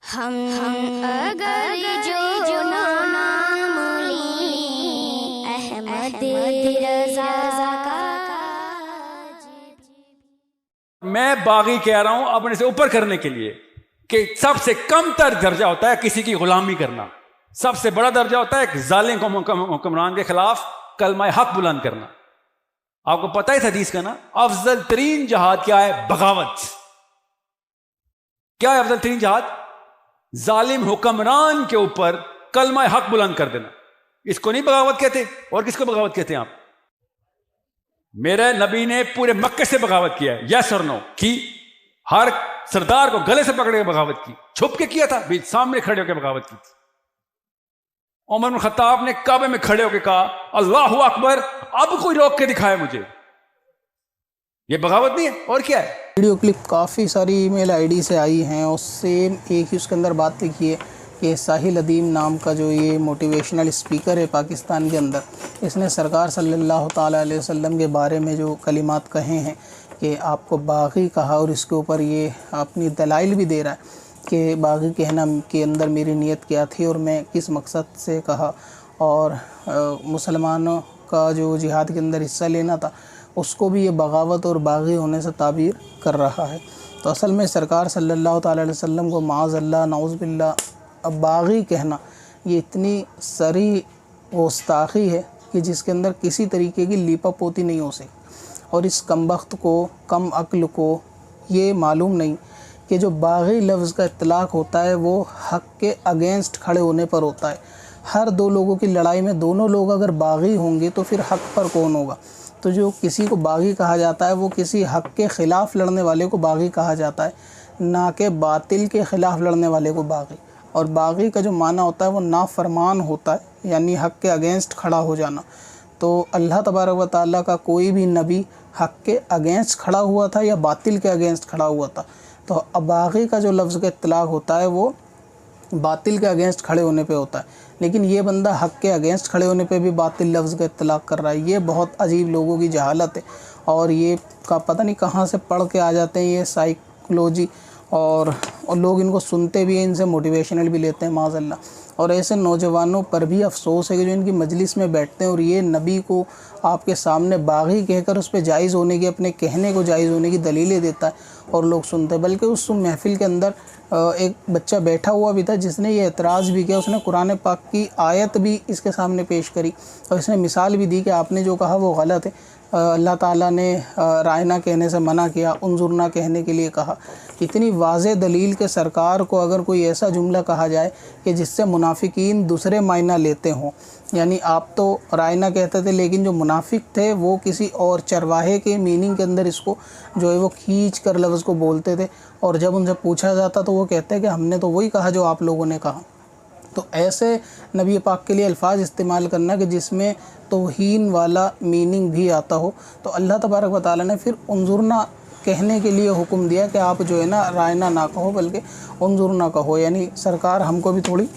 हम अगर जो नाम लें अहमद रज़ा का। मैं बागी कह रहा हूं अपने से ऊपर करने के लिए कि सबसे कम तर दर्जा होता है किसी की गुलामी करना, सबसे बड़ा दर्जा होता है जालिम हुक्मरान के खिलाफ कलमा हक बुलंद करना। आपको पता है हदीस का ना, अफजल तरीन जहाद क्या है? बगावत। क्या है अफजल तरीन जहाद? जालिम हुक्मरान के ऊपर कलमा हक बुलंद कर देना। इसको नहीं बगावत कहते? और किसको बगावत कहते हैं आप? मेरे नबी ने पूरे मक्के से बगावत किया है, यस और नो की। हर सरदार को गले से पकड़ के बगावत की, छुप के किया था, बीच सामने खड़े होकर बगावत की थी। उमर बिन खत्ताब ने काबे में खड़े होकर कहा अल्लाहु अकबर, अब कोई रोक के दिखाए मुझे। ये बगावत नहीं है और क्या है? वीडियो क्लिप काफ़ी सारी ईमेल आईडी से आई हैं और सेम एक ही उसके अंदर बात लिखी है कि साहिल अदीम नाम का जो ये मोटिवेशनल स्पीकर है पाकिस्तान के अंदर, इसने सरकार सल्लल्लाहु ताला अलैहि वसल्लम के बारे में जो कलिमात कहे हैं कि आपको बागी कहा, और इसके ऊपर ये अपनी दलाइल भी दे रहा है कि बागी कहना के अंदर मेरी नीयत क्या थी और मैं किस मकसद से कहा, और मुसलमानों का जो जिहाद के अंदर हिस्सा लेना था उसको भी ये बगावत और बागी होने से ताबीर कर रहा है। तो असल में सरकार सल्लल्लाहु ताला अलैहि वसल्लम को माज़अल्लाह नऊज़ बिल्लाह अब बागी कहना ये इतनी सरी गुस्ताखी है कि जिसके अंदर किसी तरीके की लीपा पोती नहीं हो सकती। और इस कमबख्त को, कम अक्ल को ये मालूम नहीं कि जो बागी लफ्ज़ का इतलाक़ होता है वो हक़ के अगेंस्ट खड़े होने पर होता है। हर दो लोगों की लड़ाई में दोनों लोग अगर बागी होंगे तो फिर हक़ पर कौन होगा? तो जो किसी को बागी कहा जाता है वो किसी हक़ के ख़िलाफ़ लड़ने वाले को बागी कहा जाता है, ना कि बातिल के ख़िलाफ़ लड़ने वाले को बागी। और बागी का जो माना होता है वो नाफरमान होता है, यानी हक़ के अगेंस्ट खड़ा हो जाना। तो अल्लाह तबारक व तआला का कोई भी नबी हक़ के अगेंस्ट खड़ा हुआ था या बातिल के अगेंस्ट खड़ा हुआ था? तो बागी का जो लफ्ज़ का इत्तलाक़ होता है वो बातिल के अगेंस्ट खड़े होने पे होता है, लेकिन ये बंदा हक़ के अगेंस्ट खड़े होने पे भी बातिल लफ्ज़ का इत्तलाक़ कर रहा है। ये बहुत अजीब लोगों की जहालत है और ये का पता नहीं कहाँ से पढ़ के आ जाते हैं ये साइकोलॉजी, और लोग इनको सुनते भी हैं, इनसे मोटिवेशनल भी लेते हैं माज़अल्लाह। और ऐसे नौजवानों पर भी अफसोस है कि जो इनकी मजलिस में बैठते हैं और ये नबी को आपके सामने बागी कहकर उस पर जायज़ होने की, अपने कहने को जायज़ होने की दलीलें देता है और लोग सुनते हैं। बल्कि उस महफ़िल के अंदर एक बच्चा बैठा हुआ भी था जिसने ये एतराज़ भी किया, उसने कुरान पाक की आयत भी इसके सामने पेश करी और इसने मिसाल भी दी कि आपने जो कहा वो गलत है। अल्लाह ताला ने रायना कहने से मना किया, उन्जुरना कहने के लिए कहा। इतनी वाज़े दलील के सरकार को अगर कोई ऐसा जुमला कहा जाए कि जिससे मुनाफिकीन दूसरे मायना लेते हों, यानी आप तो रायना कहते थे लेकिन जो मुनाफिक थे वो किसी और चरवाहे के मीनिंग के अंदर इसको जो है वो खींच कर लफ्ज़ को बोलते थे, और जब उनसे पूछा जाता तो वो कहते हैं कि हमने तो वही कहा जो आप लोगों ने कहा। तो ऐसे नबी पाक के लिए अल्फाज इस्तेमाल करना कि जिसमें तौहीन वाला मीनिंग भी आता हो, तो अल्लाह तबारक व तआला ने फिर उन्जुरना कहने के लिए हुक्म दिया कि आप जो है ना रायना ना कहो बल्कि उन्जुरना कहो, यानी सरकार हमको भी थोड़ी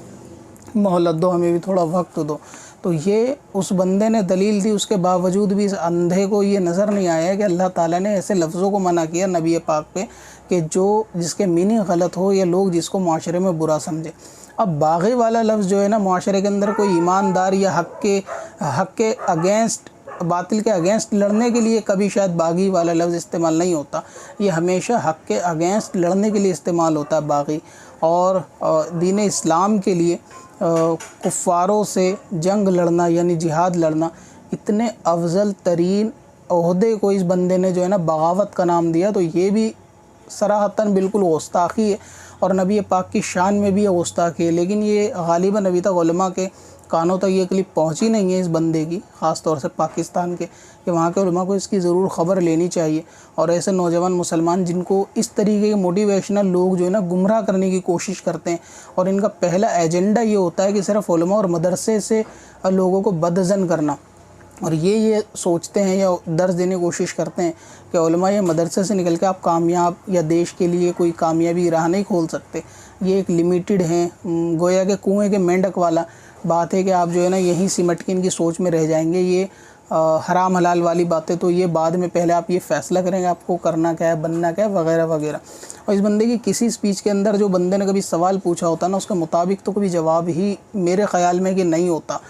मोहलत दो, हमें भी थोड़ा वक्त दो। तो ये उस बंदे ने दलील दी, उसके बावजूद भी इस अंधे को ये नज़र नहीं आया कि अल्लाह ताला ने ऐसे लफ्ज़ों को मना किया नबी पाक पे कि जो जिसके मीनिंग गलत हो या लोग जिसको माशरे में बुरा समझे। अब बागी वाला लफ्ज़ जो है ना माशरे के अंदर कोई ईमानदार या हक़ के अगेंस्ट, बातिल के अगेंस्ट लड़ने के लिए कभी शायद बागी वाला लफ्ज़ इस्तेमाल नहीं होता। ये हमेशा हक़ के अगेंस्ट लड़ने के लिए इस्तेमाल होता है बागी। और दीन इस्लाम के लिए कुफ़ारों से जंग लड़ना यानी जिहाद लड़ना, इतने अफजल तरीन ओहदे को इस बंदे ने जो है ना बगावत का नाम दिया। तो ये भी सराहतन बिल्कुल गुस्ताखी है और नबी पाक की शान में भी ये गुस्ताखी है। लेकिन ये गालिबन अभी तक उलमा के कानों तक ये क्लिप पहुंची नहीं है इस बंदे की, ख़ास तौर से पाकिस्तान के, कि वहाँ के उलमा को इसकी ज़रूर ख़बर लेनी चाहिए। और ऐसे नौजवान मुसलमान जिनको इस तरीके के मोटिवेशनल लोग जो है ना गुमराह करने की कोशिश करते हैं और इनका पहला एजेंडा ये होता है कि सिर्फ़ उलमा और मदरसे से लोगों को बदज़न करना, और ये सोचते हैं या दर्स देने की कोशिश करते हैं कि उलमा या मदरसे से निकल के आप कामयाब या देश के लिए कोई कामयाबी राह नहीं खोल सकते। ये एक लिमिटेड हैं, गोया के कुएँ के मेंढक वाला बात है कि आप जो है ना यहीं सिमट के इनकी सोच में रह जाएंगे। ये हराम हलाल वाली बातें तो ये बाद में, पहले आप ये फ़ैसला करेंगे आपको करना क्या है, बनना क्या है, वगैरह वगैरह। और इस बंदे की किसी स्पीच के अंदर जो बंदे ने कभी सवाल पूछा होता ना, उसके मुताबिक तो कभी जवाब ही मेरे ख़्याल में कि नहीं होता।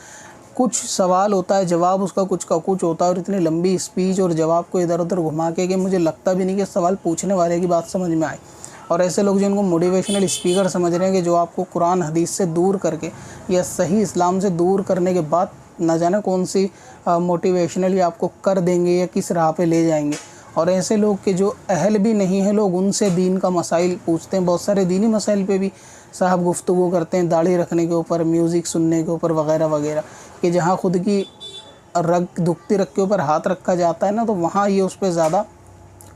कुछ सवाल होता है, जवाब उसका कुछ का कुछ होता है, और इतनी लंबी स्पीच और जवाब को इधर उधर घुमा के कि मुझे लगता भी नहीं कि सवाल पूछने वाले की बात समझ में आए। और ऐसे लोग जिनको मोटिवेशनल स्पीकर समझ रहे हैं कि जो आपको कुरान हदीस से दूर करके या सही इस्लाम से दूर करने के बाद न जाने कौन सी मोटिवेशनली आपको कर देंगे या किस राह पे ले जाएंगे। और ऐसे लोग के जो अहल भी नहीं है, लोग उनसे दीन का मसाइल पूछते हैं। बहुत सारे दीनी मसाइल पे भी साहब गुफ्तगू करते हैं, दाढ़ी रखने के ऊपर, म्यूज़िक सुनने के ऊपर वगैरह वगैरह, कि जहाँ खुद की रग दुखती रग के ऊपर हाथ रखा जाता है ना, तो वहाँ ये उस पर ज़्यादा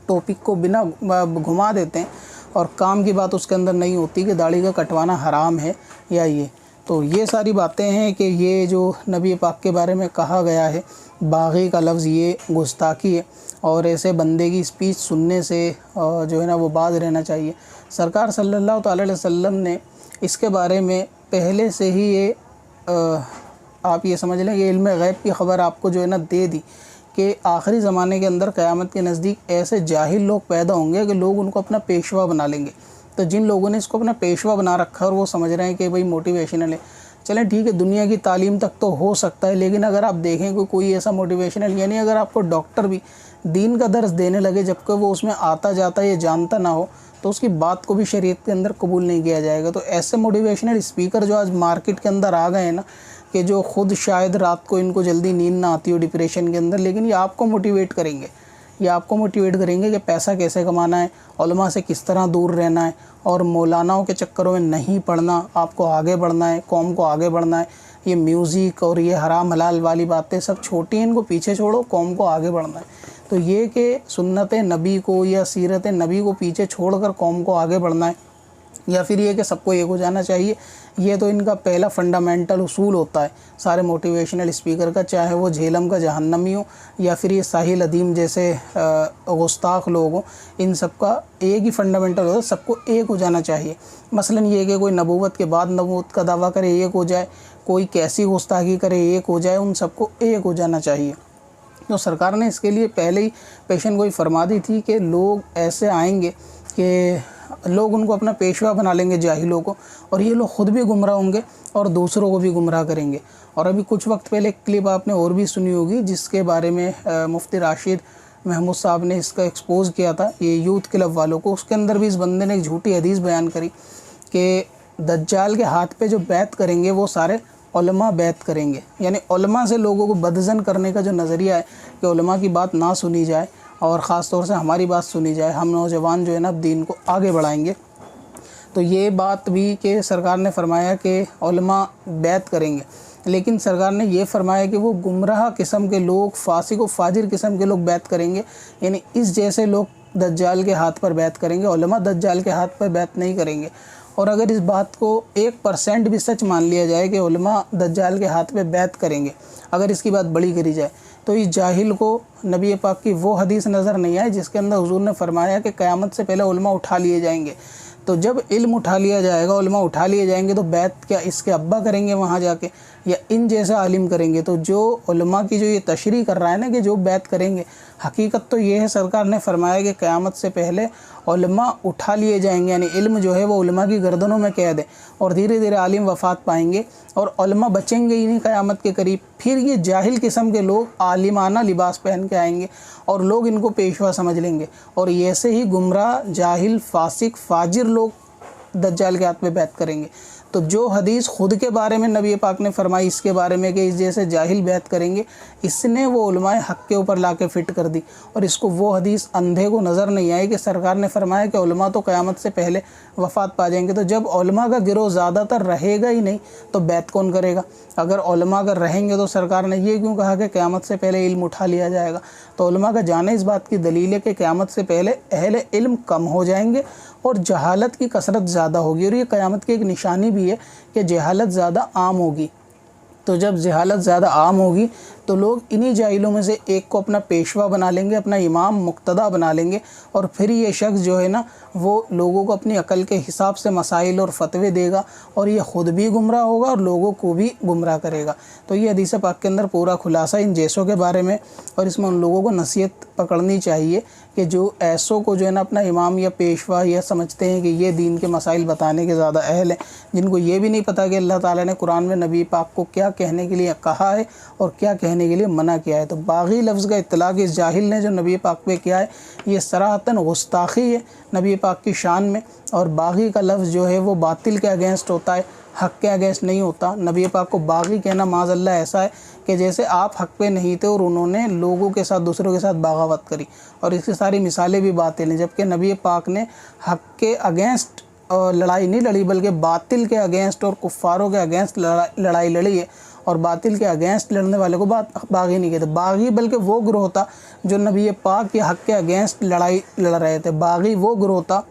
टॉपिक को बिना घुमा देते हैं और काम की बात उसके अंदर नहीं होती कि दाढ़ी का कटवाना हराम है या ये। तो ये सारी बातें हैं कि ये जो नबी पाक के बारे में कहा गया है, बागी का लफ्ज़, ये गुस्ताखी है। और ऐसे बंदे की स्पीच सुनने से जो है ना वो बाज रहना चाहिए। सरकार सल्लल्लाहु अलैहि वसल्लम ने इसके बारे में पहले से ही ये आप ये समझ लें कि इल्म गैब की ख़बर आपको जो है ना दे दी कि आखिरी ज़माने के अंदर क़यामत के नज़दीक ऐसे जाहिल लोग पैदा होंगे कि लोग उनको अपना पेशवा बना लेंगे। तो जिन लोगों ने इसको अपना पेशवा बना रखा है और वो समझ रहे हैं कि भाई मोटिवेशनल है, चलें ठीक है, दुनिया की तालीम तक तो हो सकता है, लेकिन अगर आप देखें कोई ऐसा मोटिवेशनल, यानी अगर आपको डॉक्टर भी दीन का दर्स देने लगे जबकि वो उसमें आता जाता ये जानता ना हो, तो उसकी बात को भी शरीयत के अंदर कबूल नहीं किया जाएगा। तो ऐसे मोटिवेशनल स्पीकर जो आज मार्केट के अंदर आ गए हैं ना, कि जो ख़ुद शायद रात को इनको जल्दी नींद ना आती हो डिप्रेशन के अंदर, लेकिन ये आपको मोटिवेट करेंगे, ये आपको मोटिवेट करेंगे कि पैसा कैसे कमाना है, उलमा से किस तरह दूर रहना है, और मौलानाओं के चक्करों में नहीं पड़ना, आपको आगे बढ़ना है, कौम को आगे बढ़ना है। ये म्यूज़िक और ये हराम हलाल वाली बातें सब छोटी हैं, इनको पीछे छोड़ो, कौम को आगे बढ़ना है। तो ये कि सुन्नत नबी को या सीरत नबी को पीछे छोड़कर कौम को आगे बढ़ना है, या फिर ये कि सबको एक हो जाना चाहिए, ये तो इनका पहला फंडामेंटल उसूल होता है सारे मोटिवेशनल स्पीकर का, चाहे वो झेलम का जहन्नमी हो या फिर ये साहिल अदीम जैसे गुस्ताख लोग हों। इन सब का एक ही फंडामेंटल होता है, सबको एक हो जाना चाहिए। मसलन ये कि कोई नबूवत के बाद नबूवत का दावा करे, एक हो जाए, कोई कैसी गुस्ताखी करे, एक हो जाए, उन सबको एक हो जाना चाहिए। तो सरकार ने इसके लिए पहले ही पेशन गोई फरमा दी थी कि लोग ऐसे आएंगे कि लोग उनको अपना पेशवा बना लेंगे जाहिलों को, और ये लोग ख़ुद भी गुमराह होंगे और दूसरों को भी गुमराह करेंगे। और अभी कुछ वक्त पहले एक क्लिप आपने और भी सुनी होगी जिसके बारे में मुफ्ती राशिद महमूद साहब ने इसका एक्सपोज़ किया था ये यूथ क्लब वालों को। उसके अंदर भी इस बंदे ने एक झूठी हदीस बयान करी कि दज्जाल के हाथ पे जो बैत करेंगे वो सारे उलमा बैत करेंगे, यानी उलमा से लोगों को बदज़न करने का जो नज़रिया है कि उलमा की बात ना सुनी जाए और ख़ास तौर से हमारी बात सुनी जाए, हम नौजवान जो है ना दीन को आगे बढ़ाएंगे। तो ये बात भी कि सरकार ने फरमाया कि उलमा बैत करेंगे, लेकिन सरकार ने ये फरमाया कि वो गुमराह किस्म के लोग, फासिक व फाजिर किस्म के लोग बैत करेंगे, यानी इस जैसे लोग दज्जाल के हाथ पर बैत करेंगे, उलमा दज्जाल के हाथ पर बैत नहीं करेंगे। और अगर इस बात को 1% भी सच मान लिया जाए कि उलमा दज्जाल के हाथ पे बैत करेंगे, अगर इसकी बात बड़ी करी जाए, तो इस जाहिल को नबी पाक की वो हदीस नज़र नहीं आए जिसके अंदर हुजूर ने फरमाया कि क़यामत से पहले उलमा उठा लिए जाएंगे। तो जब इल्म उठा लिया जाएगा, उलमा उठा लिए जाएंगे, तो बैत क्या इसके अब्बा करेंगे वहाँ जाके या इन जैसा आलिम करेंगे? तो जो उलमा की जो ये तशरीह कर रहा है ना कि जो बैत करेंगे, हकीकत तो ये है, सरकार ने फरमाया कि क़यामत से पहले उलमा उठा लिए जाएंगे, यानी इल्म जो है वो उलमा की गर्दनों में कैद है और धीरे धीरे आलिम वफ़ात पाएंगे और उलमा बचेंगे ही नहीं क़यामत के करीब। फिर ये जाहिल किस्म के लोग आलिमाना लिबास पहन के आएंगे और लोग इनको पेशवा समझ लेंगे, और ऐसे ही गुमराह, जाहिल, फासिक, फाजिर लोग दज्जाल के हाथ में बैत करेंगे। तो जो हदीस ख़ुद के बारे में नबी पाक ने फरमाई इसके बारे में कि इस जैसे जाहिल बैत करेंगे, इसने वो उलमाए हक़ के ऊपर लाके फ़िट कर दी, और इसको वो हदीस अंधे को नज़र नहीं आई कि सरकार ने फरमाया कि उलमा तो क़यामत से पहले वफ़ात पा जाएंगे। तो जब उलमा का गिरोह ज़्यादातर रहेगा ही नहीं तो बैत कौन करेगा? अगर उलमा अगर रहेंगे तो सरकार ने ये क्यों कहा कि क़यामत से पहले इल्म उठा लिया जाएगा? तो उलमा का जाने इस बात की दलील है कि क़यामत से पहले अहले इल्म कम हो जाएंगे और जहालत की कसरत ज़्यादा होगी, और ये क़यामत की एक निशानी भी है कि जहालत ज़्यादा आम होगी। तो जब जहालत ज़्यादा आम होगी तो लोग इन्हीं जाहिलों में से एक को अपना पेशवा बना लेंगे, अपना इमाम मुक्तदा बना लेंगे, और फिर ये शख्स जो है ना वो लोगों को अपनी अकल के हिसाब से मसाइल और फतवे देगा, और ये ख़ुद भी गुमराह होगा और लोगों को भी गुमराह करेगा। तो ये हदीस पाक के अंदर पूरा खुलासा इन जैसों के बारे में, और इसमें उन लोगों को नसीहत पकड़नी चाहिए कि जो ऐसों को जो है ना अपना इमाम या पेशवा या समझते हैं कि ये दीन के मसाइल बताने के ज़्यादा अहल हैं, जिनको ये भी नहीं पता कि अल्लाह ताला ने कुरान में नबी पाक को क्या कहने के लिए कहा है और क्या कहने के लिए मना किया है। तो बागी लफ्ज़ का इत्तलाक़ इस जाहिल ने जो नबी पाक पे किया है ये सराहतन गुस्ताखी है नबी पाक की शान में। और बागी का लफ्ज़ जो है वो बातिल के अगेंस्ट होता है, हक़ के अगेंस्ट नहीं होता। नबी पाक को बागी कहना माज़अल्लाह ऐसा है कि जैसे आप हक़ पे नहीं थे और उन्होंने लोगों के साथ दूसरों के साथ बगावत करी, और इसकी सारी मिसालें भी बातिल हैं। जबकि नबी पाक ने हक़ के अगेंस्ट लड़ाई नहीं लड़ी, बल्कि बातिल के अगेंस्ट और कुफ़ारों के अगेंस्ट लड़ाई लड़ी है, और बातिल के अगेंस्ट लड़ने वाले को बागी नहीं कहते। बागी बल्कि वो गिरोह था जो नबी पाक के हक़ के अगेंस्ट लड़ाई लड़ रहे थे। बागी वो गिरोह था,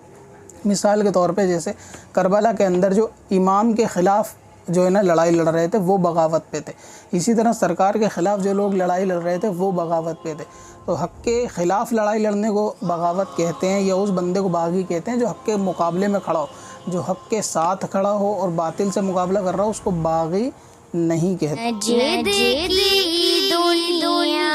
मिसाल के तौर पे जैसे करबला के अंदर जो इमाम के ख़िलाफ़ जो है ना लड़ाई लड़ रहे थे वो बगावत पे थे। इसी तरह सरकार के ख़िलाफ़ जो लोग लड़ाई लड़ रहे थे वो बगावत पे थे। तो हक़ के ख़िलाफ़ लड़ाई लड़ने को बगावत कहते हैं, या उस बंदे को बागी कहते हैं जो हक़ के मुकाबले में खड़ा हो। जो हक़ के साथ खड़ा हो और बातिल से मुकाबला कर रहा हो उसको बागी नहीं कहते। दुनिया